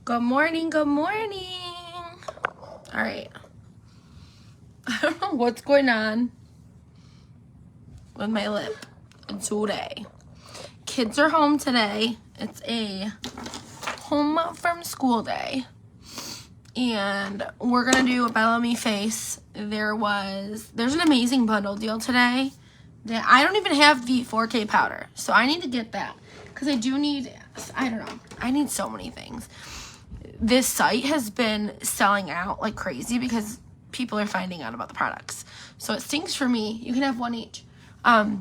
Good morning, good morning. All right. I don't know what's going on with my lip today. Kids are home today. It's a home from school day. And we're going to do a Bellame face. There's an amazing bundle deal today. That I don't even have the 4K powder. So I need to get that. Because I need so many things. This site has been selling out like crazy because people are finding out about the products. So it stinks for me. You can have one each. It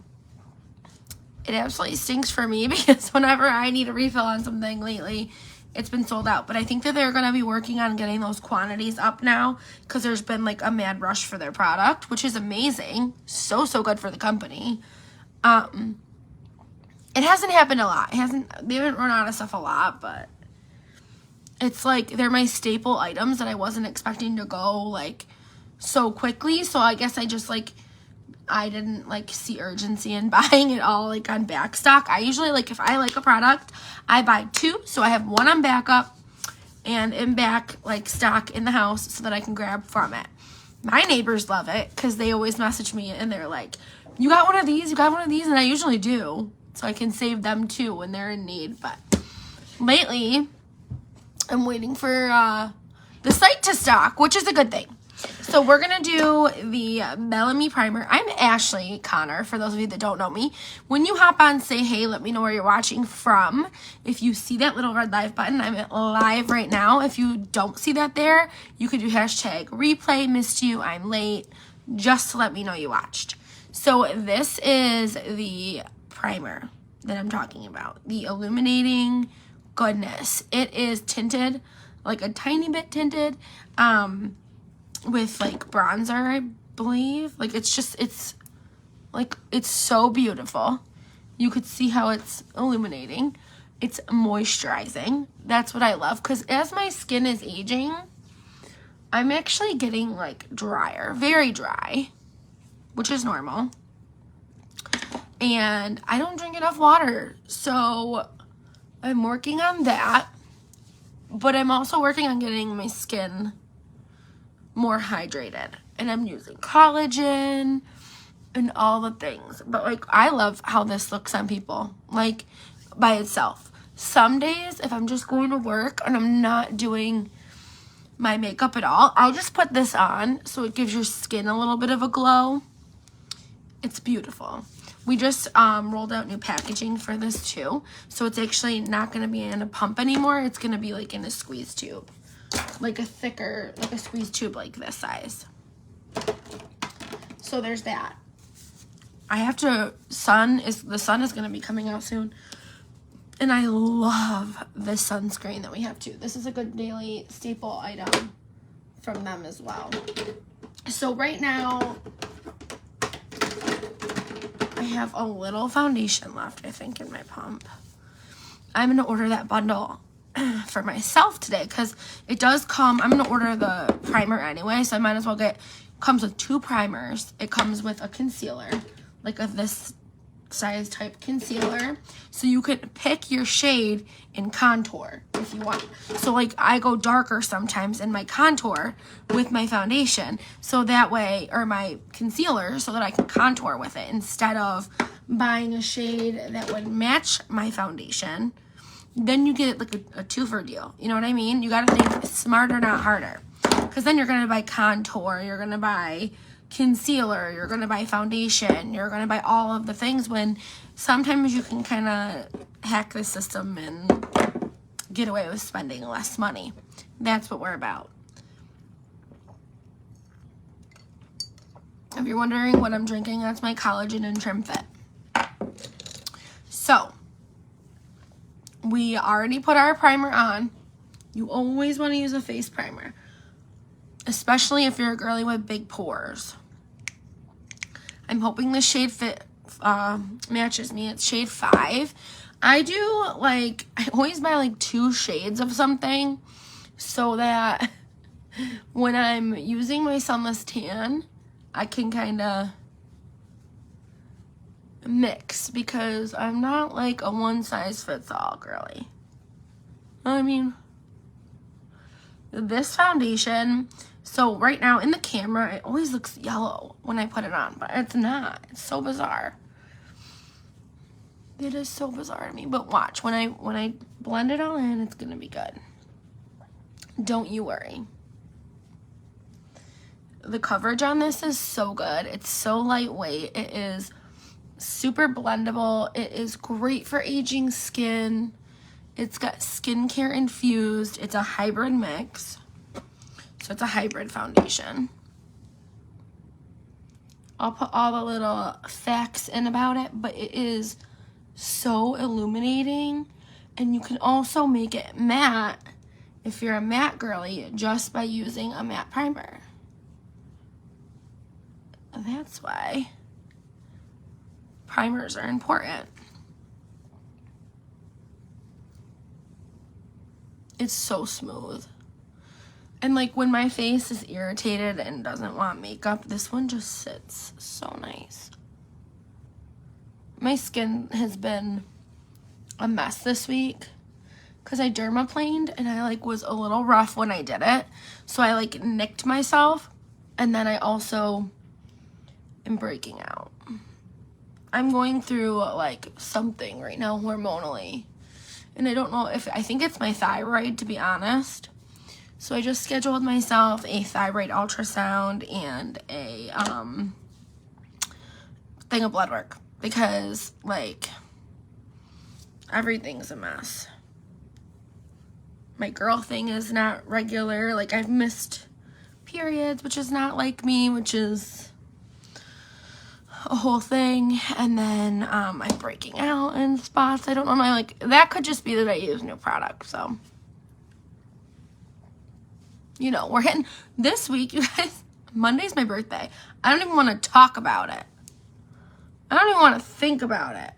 absolutely stinks for me because whenever I need a refill on something lately, it's been sold out. But I think that they're going to be working on getting those quantities up now because there's been like a mad rush for their product, which is amazing. So good for the company. It hasn't happened a lot. They haven't run out of stuff a lot, but it's like they're my staple items that I wasn't expecting to go like so quickly. So I guess I didn't like see urgency in buying it all like on back stock. I usually if I like a product, I buy two. So I have one on backup and in back stock in the house so that I can grab from it. My neighbors love it because they always message me and they're like, you got one of these? You got one of these? And I usually do. So I can save them too when they're in need. But lately, I'm waiting for the site to stock, which is a good thing. So we're going to do the Bellame primer. I'm Ashley Connor, for those of you that don't know me. When you hop on, say hey, let me know where you're watching from. If you see that little red live button, I'm live right now. If you don't see that there, you could do hashtag replay, missed you, I'm late, just to let me know you watched. So this is the primer that I'm talking about. The illuminating goodness. It is tinted, like a tiny bit tinted, with bronzer, I believe. It's so beautiful. You could see how it's illuminating. It's moisturizing. That's what I love, because as my skin is aging, I'm actually getting drier, very dry, which is normal. And I don't drink enough water, so I'm working on that. But I'm also working on getting my skin more hydrated. And I'm using collagen and all the things. But I love how this looks on people, by itself. Some days, if I'm just going to work and I'm not doing my makeup at all, I'll just put this on so it gives your skin a little bit of a glow. It's beautiful. We just rolled out new packaging for this too. So it's actually not going to be in a pump anymore. It's going to be in a squeeze tube. A thicker, a squeeze tube this size. So there's that. The sun is going to be coming out soon. And I love this sunscreen that we have too. This is a good daily staple item from them as well. So right now, I have a little foundation left, I think, in my pump. I'm going to order that bundle for myself today because it does come. I'm going to order the primer anyway, so I might as well comes with two primers. It comes with a concealer, this size type concealer. So you could pick your shade in contour if you want. So I go darker sometimes in my contour with my foundation. So that way, or my concealer, so that I can contour with it instead of buying a shade that would match my foundation. Then you get a two-for deal. You know what I mean? You got to think smarter, not harder. Because then you're going to buy contour, you're going to buy concealer, you're going to buy foundation, you're going to buy all of the things, when sometimes you can kind of hack the system and get away with spending less money. That's what we're about. If you're wondering what I'm drinking, that's my collagen and Trim Fit. So, we already put our primer on. You always want to use a face primer, especially if you're a girly with big pores. I'm hoping the shade fit matches me. It's shade 5. I do I always buy 2 shades of something so that when I'm using my sunless tan, I can kind of mix, because I'm not a one size fits all girly. I mean, This foundation, so right now in the camera, it always looks yellow when I put it on, but it's not. It's so bizarre. It is so bizarre to me, but watch, when I blend it all in, it's gonna be good. Don't you worry. The coverage on this is so good. It's so lightweight. It is super blendable. It is great for aging skin. It's got skincare infused. It's a hybrid mix. So it's a hybrid foundation. I'll put all the little facts in about it, but it is so illuminating. And you can also make it matte if you're a matte girly just by using a matte primer. That's why primers are important. It's so smooth. And like when my face is irritated and doesn't want makeup, this one just sits so nice. My skin has been a mess this week because I dermaplaned and I like was a little rough when I did it. So I like nicked myself, and then I also am breaking out. I'm going through like something right now hormonally, and I don't know if, I think it's my thyroid, to be honest. So I just scheduled myself a thyroid ultrasound and a thing of blood work because like everything's a mess. My girl thing is not regular. Like I've missed periods, which is not like me, which is a whole thing. And then I'm breaking out in spots. I don't know. My like that could just be that I use new product. So you know, we're hitting this week, you guys. Monday's my birthday. I don't even want to talk about it. I don't even want to think about it.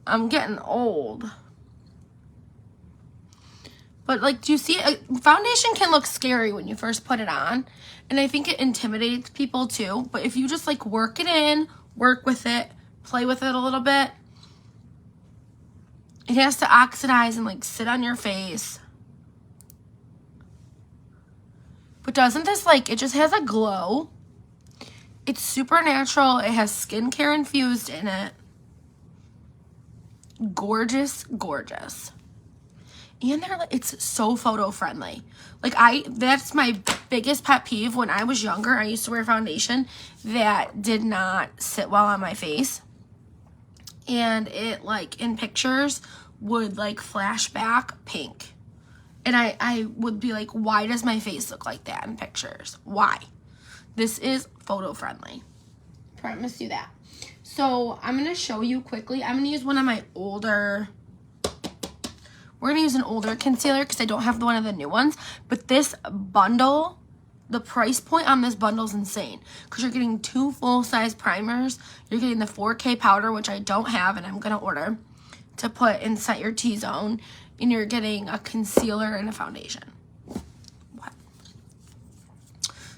I'm getting old. But like, do you see, foundation can look scary when you first put it on. And I think it intimidates people too. But if you just like work it in, work with it, play with it a little bit, it has to oxidize and like sit on your face. But doesn't this like, it just has a glow. It's super natural. It has skincare infused in it. Gorgeous, gorgeous. And they're like, it's so photo friendly. Like that's my biggest pet peeve. When I was younger, I used to wear foundation that did not sit well on my face. And it like in pictures would like flash back pink. And I would be like, why does my face look like that in pictures? Why? This is photo friendly. Promise you that. So I'm going to show you quickly. I'm going to use one of my older, we're going to use an older concealer because I don't have one of the new ones. But this bundle, the price point on this bundle is insane. Because you're getting 2 full-size primers. You're getting the 4K powder, which I don't have and I'm going to order to put inside your T-zone. And you're getting a concealer and a foundation. What?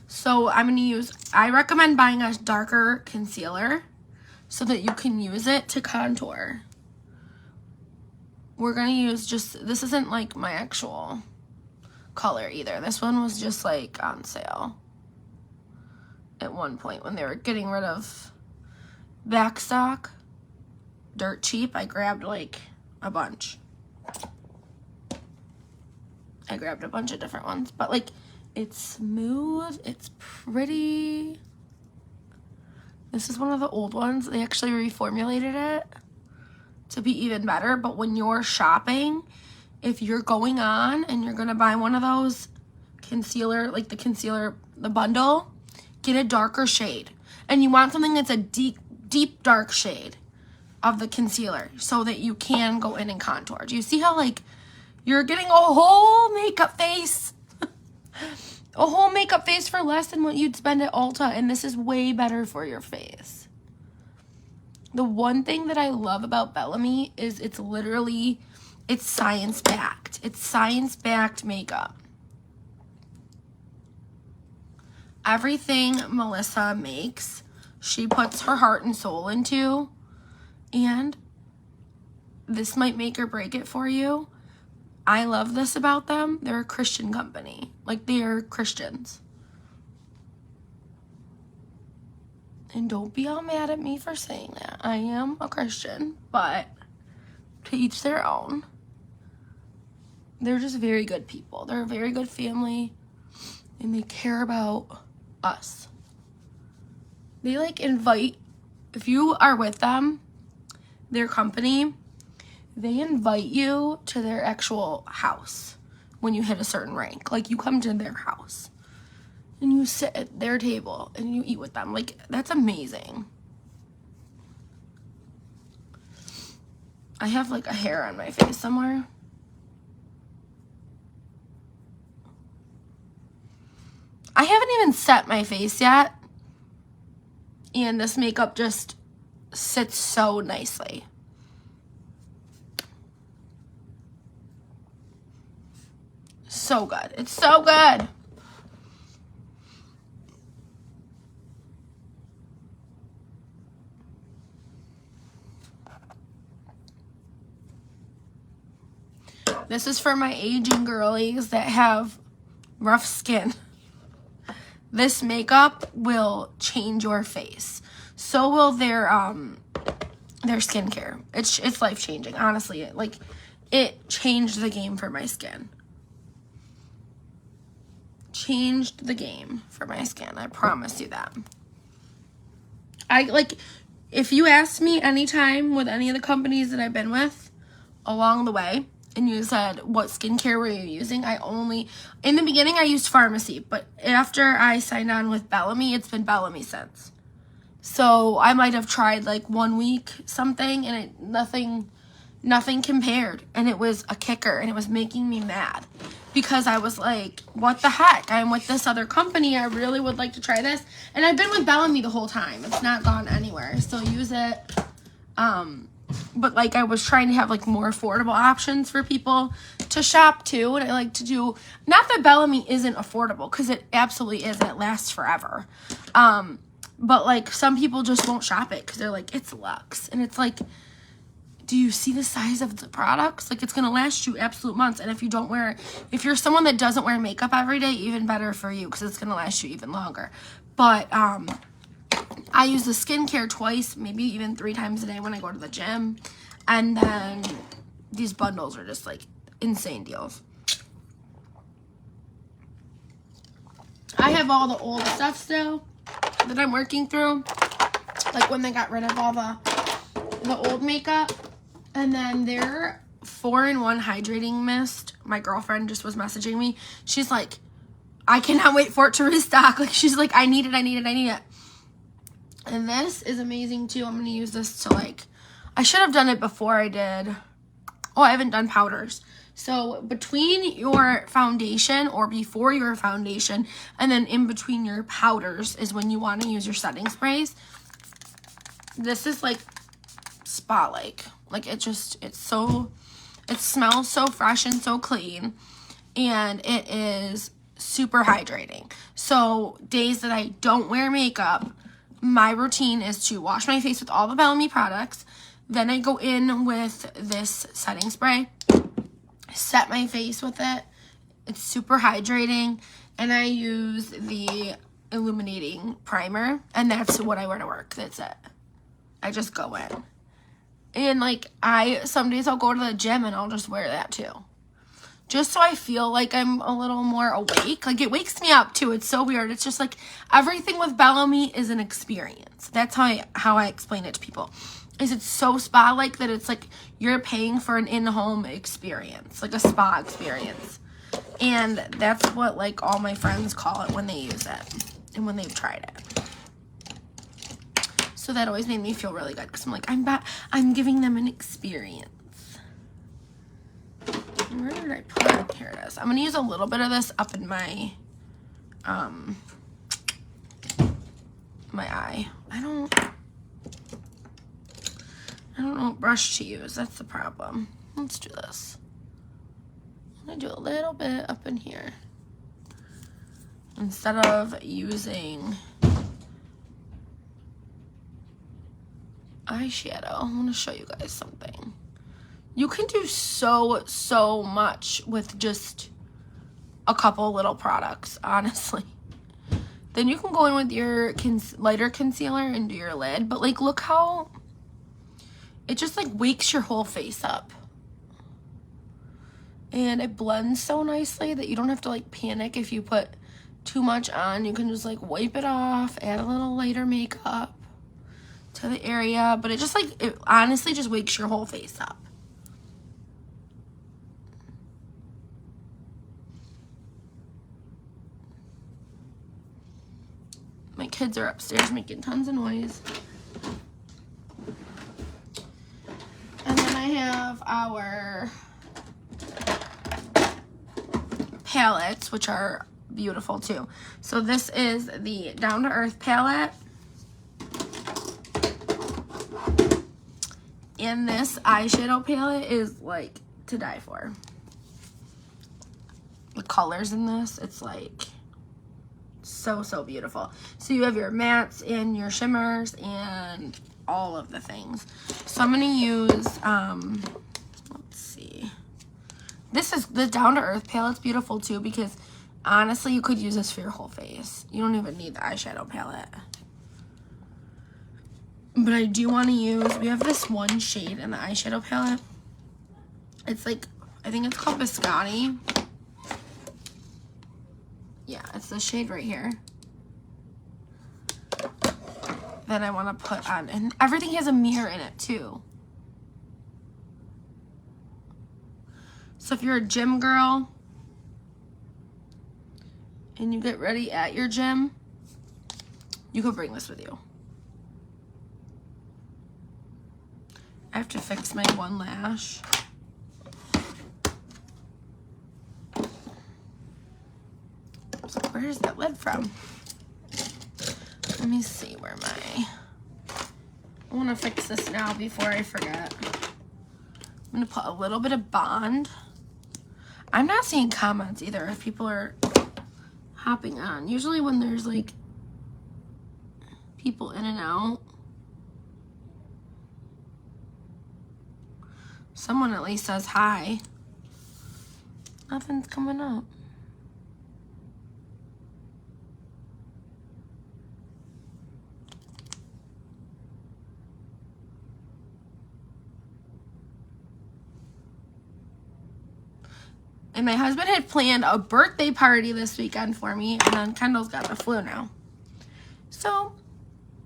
So I'm going to use, I recommend buying a darker concealer so that you can use it to contour. We're going to use just, this isn't like my actual color either. This one was just like on sale at one point when they were getting rid of backstock, dirt cheap. I grabbed like a bunch. I grabbed a bunch of different ones, but like it's smooth, it's pretty. This is one of the old ones. They actually reformulated it to be even better. But when you're shopping, if you're going on and you're gonna buy one of those concealer, like the concealer, the bundle, get a darker shade. And you want something that's a deep dark shade of the concealer so that you can go in and contour. Do you see how like you're getting a whole makeup face? A whole makeup face for less than what you'd spend at Ulta, and this is way better for your face. The one thing that I love about Bellame is it's literally, it's science-backed. It's science-backed makeup. Everything Melissa makes, she puts her heart and soul into, and this might make or break it for you. I love this about them. They're a Christian company. Like, they're Christians. And don't be all mad at me for saying that. I am a Christian, but to each their own. They're just very good people. They're a very good family, and they care about us. They, like, invite, if you are with them, their company, they invite you to their actual house when you hit a certain rank. Like, you come to their house, and you sit at their table, and you eat with them. Like, that's amazing. I have, like, a hair on my face somewhere. I haven't even set my face yet, and this makeup just sits so nicely. So good. It's so good. This is for my aging girlies that have rough skin. This makeup will change your face. So will their skincare. It's life-changing, honestly. Like, it changed the game for my skin. Changed the game for my skin. I promise you that. If you asked me anytime with any of the companies that I've been with along the way, and you said, what skincare were you using? In the beginning, I used Pharmacy, but after I signed on with Bellame, it's been Bellame since. So I might have tried like 1 week something, and nothing compared, and it was a kicker, and it was making me mad because I was like, what the heck? I'm with this other company. I really would like to try this, and I've been with Bellame the whole time. It's not gone anywhere. I still use it. But like, I was trying to have like more affordable options for people to shop too, and I like to do, not that Bellame isn't affordable, because it absolutely is, and it lasts forever. But like, some people just won't shop it because they're like, it's Luxe, and it's like, do you see the size of the products? Like, it's gonna last you absolute months, and if you're someone that doesn't wear makeup every day, even better for you, because it's gonna last you even longer. But I use the skincare twice, maybe even 3 times a day when I go to the gym. And then these bundles are just like insane deals. I have all the old stuff still that I'm working through. Like when they got rid of all the old makeup. And then their 4-in-1 hydrating mist, my girlfriend just was messaging me. She's like, I cannot wait for it to restock. Like, she's like, I need it. And this is amazing too. I'm going to use this to like, I should have done it before I did. Oh, I haven't done powders. So between your foundation or before your foundation and then in between your powders is when you want to use your setting sprays. This is like spa-like. Like, it smells so fresh and so clean. And it is super hydrating. So days that I don't wear makeup, my routine is to wash my face with all the Bellame products. Then I go in with this setting spray, set my face with it. It's super hydrating. And I use the illuminating primer. And that's what I wear to work. That's it. I just go in. And like, some days I'll go to the gym and I'll just wear that too. Just so I feel like I'm a little more awake. Like, it wakes me up too. It's so weird. It's just like, everything with Bellame is an experience. That's how I explain it to people. It's so spa-like that it's like you're paying for an in-home experience. Like a spa experience. And that's what like all my friends call it when they use it. And when they've tried it. So that always made me feel really good. Because I'm like, I'm giving them an experience. Where did I put it? Here it is. I'm going to use a little bit of this up in my, my eye. I don't know what brush to use. That's the problem. Let's do this. I'm going to do a little bit up in here. Instead of using eyeshadow, I'm going to show you guys something. You can do so much with just a couple little products, honestly. Then you can go in with your lighter concealer and do your lid. But, like, look how it just, like, wakes your whole face up. And it blends so nicely that you don't have to, like, panic if you put too much on. You can just, like, wipe it off, add a little lighter makeup to the area. But it just, like, it honestly just wakes your whole face up. My kids are upstairs making tons of noise. And then I have our palettes, which are beautiful too. So this is the Down to Earth palette. And this eyeshadow palette is like to die for. The colors in this, it's like so beautiful. So you have your mattes and your shimmers and all of the things. So I'm gonna use let's see, this is the Down to Earth palette's beautiful too, because honestly you could use this for your whole face. You don't even need the eyeshadow palette. But I do want to use, we have this one shade in the eyeshadow palette. It's like, I think it's called Biscotti. Yeah, it's the shade right here that I want to put on. And everything has a mirror in it too. So if you're a gym girl and you get ready at your gym, you could bring this with you. I have to fix my one lash. So where is that lid from? Let me see where I want to fix this now before I forget. I'm going to put a little bit of Bond. I'm not seeing comments either if people are hopping on. Usually when there's like people in and out, someone at least says hi. Nothing's coming up. And my husband had planned a birthday party this weekend for me, and then Kendall's got the flu now. So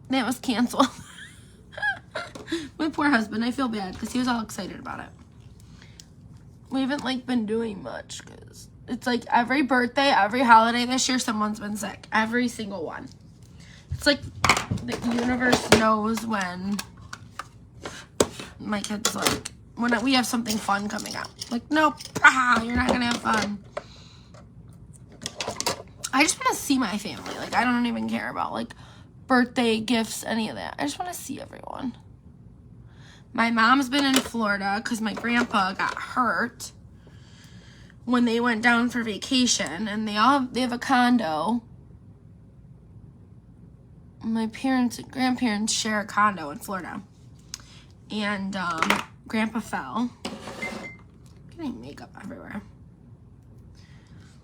that was canceled. My poor husband, I feel bad because he was all excited about it. We haven't like been doing much because it's like every birthday, every holiday this year, someone's been sick. Every single one. It's like the universe knows when my kid's like, when we have something fun coming up. Like, nope, you're not gonna have fun. I just want to see my family. Like, I don't even care about like birthday gifts, any of that. I just want to see everyone. My mom's been in Florida because my grandpa got hurt when they went down for vacation, and they have a condo. My parents and grandparents share a condo in Florida, and Grandpa fell. Getting makeup everywhere.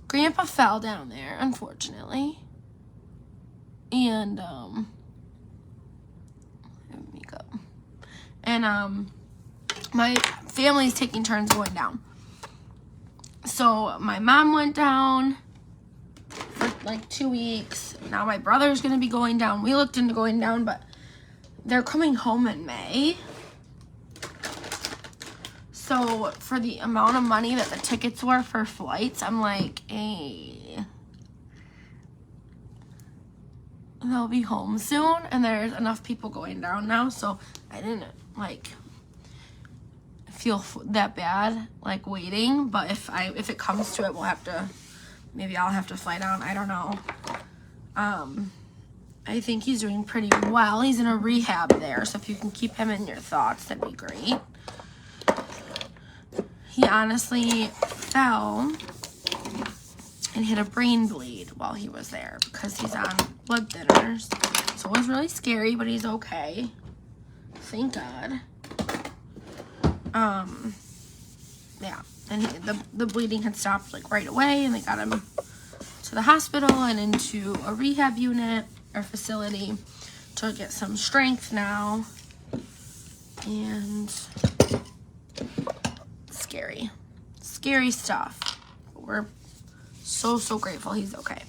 Grandpa fell down there, unfortunately, and makeup. And my family's taking turns going down. So my mom went down for like 2 weeks. Now my brother's gonna be going down. We looked into going down, but they're coming home in May. So for the amount of money that the tickets were for flights, I'm like, hey, they'll be home soon, and there's enough people going down now, so I didn't like feel that bad like waiting. But if it comes to it, we'll have to, maybe I'll have to fly down. I don't know. I think he's doing pretty well. He's in a rehab there, so if you can keep him in your thoughts, that'd be great. He honestly fell and hit a brain bleed while he was there because he's on blood thinners. So it was really scary, but he's okay. Thank God. yeah, and the bleeding had stopped like right away, and they got him to the hospital and into a rehab unit or facility to get some strength now. And scary stuff. But we're so grateful he's okay.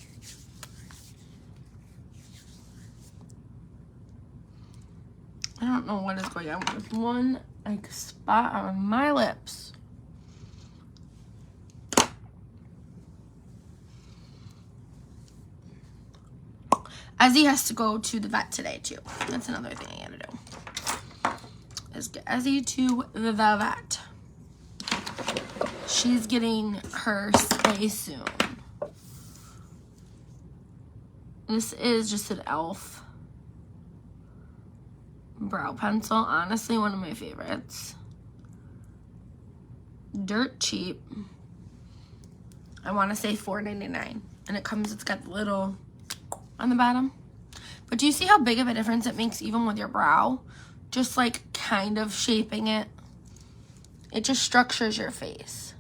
I don't know what is going on with one like spot on my lips. Ezzy has to go to the vet today too. That's another thing I gotta do. Is get Ezzy to the vet. She's getting her spay soon. This is just an e.l.f. brow pencil. Honestly, one of my favorites. Dirt cheap. I want to say $4.99. And it's got the little on the bottom. But do you see how big of a difference it makes even with your brow? Just like kind of shaping it. It just structures your face.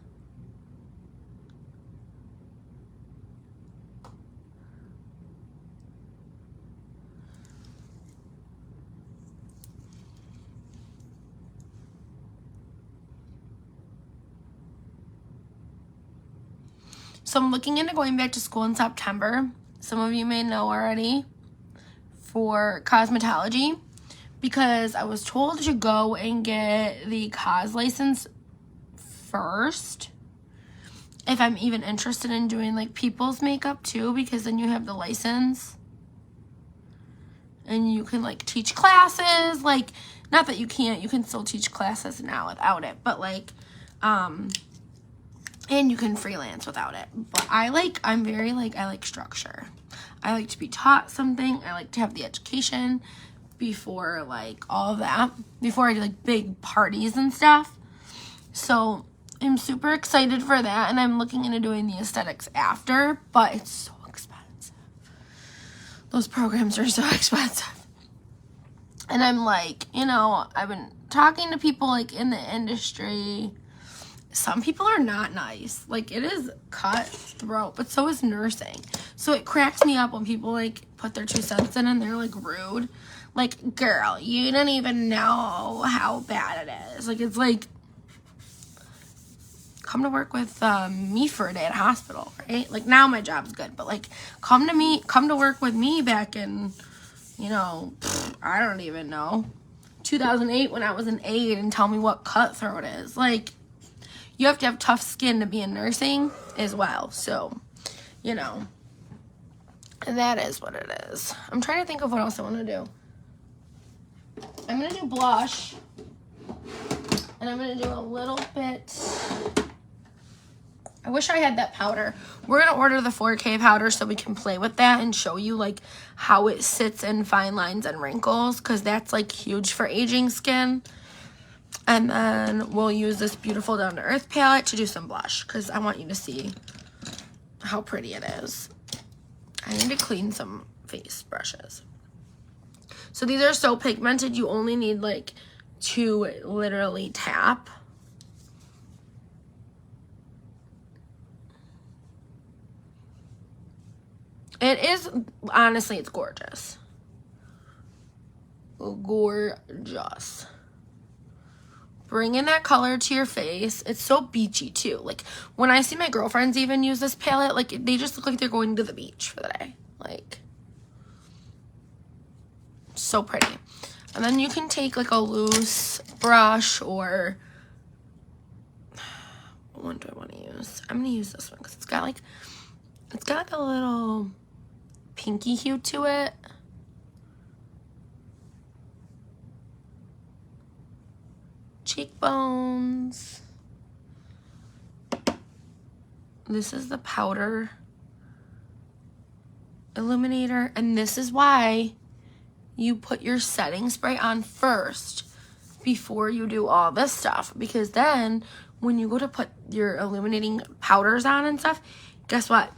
So I'm looking into going back to school in September. Some of you may know already, for cosmetology, because I was told to go and get the cos license first if I'm even interested in doing like people's makeup too, because then you have the license and you can like teach classes. Like, not that you can't, you can still teach classes now without it, but like and you can freelance without it. But I like structure. I like to be taught something. I like to have the education before like all of that, before I do like big parties and stuff. So I'm super excited for that, and I'm looking into doing the aesthetics after, but it's so expensive. Those programs are so expensive. And I'm like, you know, I've been talking to people like in the industry. Some people are not nice. Like, it is cutthroat, but so is nursing. So it cracks me up when people like put their 2 cents in and they're like rude. Like, girl, you don't even know how bad it is. Like, it's like, come to work with me for a day at a hospital, right? Like, now my job's good, but like, come to work with me back in, you know, I don't even know, 2008 when I was an aide, and tell me what cutthroat is. Like, you have to have tough skin to be in nursing as well. So, you know, and that is what it is. I'm trying to think of what else I want to do. I'm going to do blush. And I'm going to do a little bit. I wish I had that powder. We're going to order the 4K powder so we can play with that and show you like how it sits in fine lines and wrinkles, because that's like huge for aging skin. And then we'll use this beautiful Down to Earth palette to do some blush, because I want you to see how pretty it is. I need to clean some face brushes. So these are so pigmented, you only need like to literally tap. It is, honestly, it's gorgeous. Gorgeous. Bring in that color to your face. It's so beachy too. Like, when I see my girlfriends even use this palette, like, they just look like they're going to the beach for the day. Like, so pretty. And then you can take like a loose brush, or what one do I want to use? I'm gonna use this one because it's got like a little pinky hue to it. Cheekbones. This is the powder illuminator, and this is why you put your setting spray on first before you do all this stuff, because then when you go to put your illuminating powders on and stuff, guess what?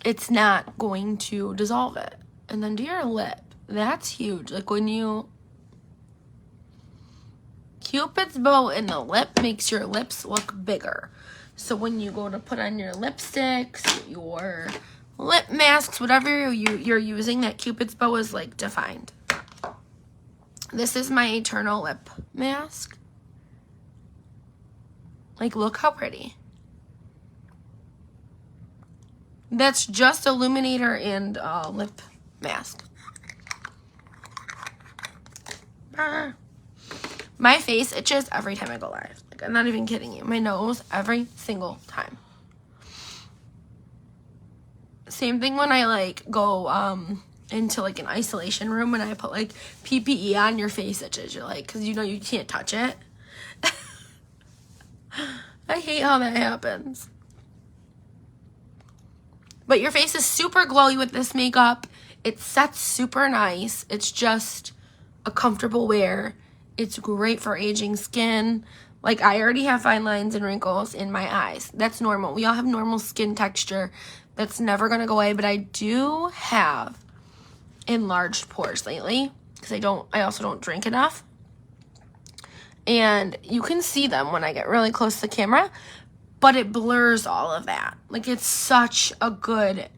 It's not going to dissolve it. And then do your lip. That's huge. Like, when you Cupid's bow in the lip makes your lips look bigger. So when you go to put on your lipsticks, your lip masks, whatever you're using, that Cupid's bow is like defined. This is my Eternal Lip Mask. Like, look how pretty. That's just illuminator and lip mask. My face itches every time I go live. Like, I'm not even kidding you. My nose every single time. Same thing when I like go into like an isolation room and I put like PPE on, your face itches. You're like, because you know you can't touch it. I hate how that happens. But your face is super glowy with this makeup. It sets super nice. It's just a comfortable wear. It's great for aging skin. Like, I already have fine lines and wrinkles in my eyes. That's normal. We all have normal skin texture. That's never going to go away. But I do have enlarged pores lately because I also don't drink enough. And you can see them when I get really close to the camera, but it blurs all of that. Like, it's such a good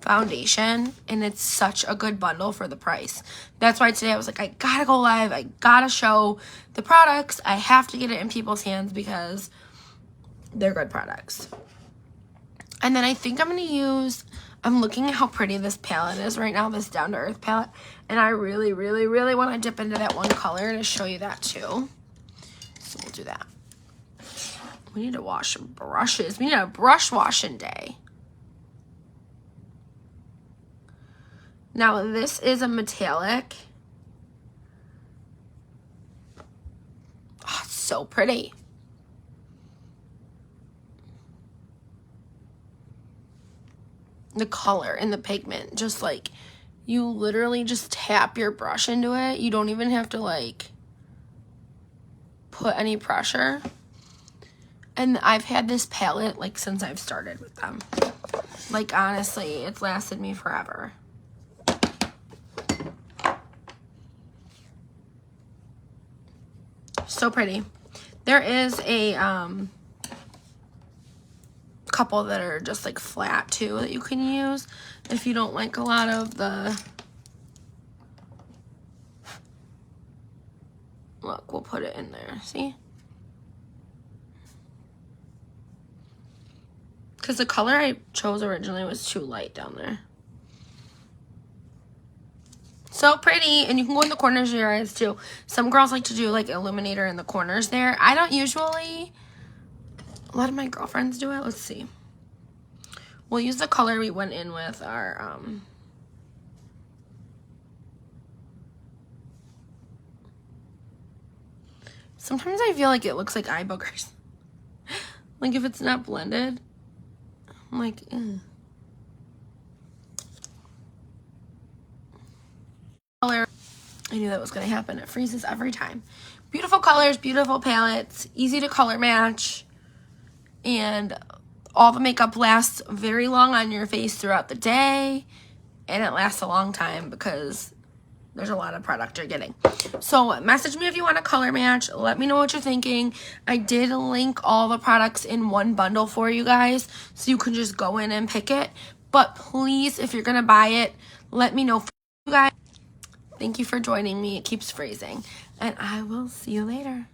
foundation and it's such a good bundle for the price. That's why today I was like, I gotta go live. I gotta show the products. I have to get it in people's hands because they're good products. And then I think I'm looking at how pretty this palette is right now, this Down to Earth palette. And I really, really, really want to dip into that one color to show you that too. So we'll do that. We need to wash some brushes. We need a brush washing day. Now this is a metallic. Oh, it's so pretty. The color and the pigment, just like, you literally just tap your brush into it. You don't even have to like put any pressure. And I've had this palette like since I've started with them. Like, honestly, it's lasted me forever. So pretty. There is a couple that are just like flat too that you can use if you don't like a lot of the, look, we'll put it in there, see? Because the color I chose originally was too light down there. So pretty, and you can go in the corners of your eyes too. Some girls like to do like illuminator in the corners there. I don't usually. A lot of my girlfriends do it. Let's see. We'll use the color we went in with our sometimes I feel like it looks like eye boogers. Like, if it's not blended, I'm like, ugh. Color. I knew that was going to happen. It freezes every time. Beautiful colors, beautiful palettes, easy to color match, and all the makeup lasts very long on your face throughout the day, and it lasts a long time because there's a lot of product you're getting. So message me if you want a color match. Let me know what you're thinking. I did link all the products in one bundle for you guys, so you can just go in and pick it. But please, if you're going to buy it, let me know. You guys, thank you for joining me. It keeps freezing. And I will see you later.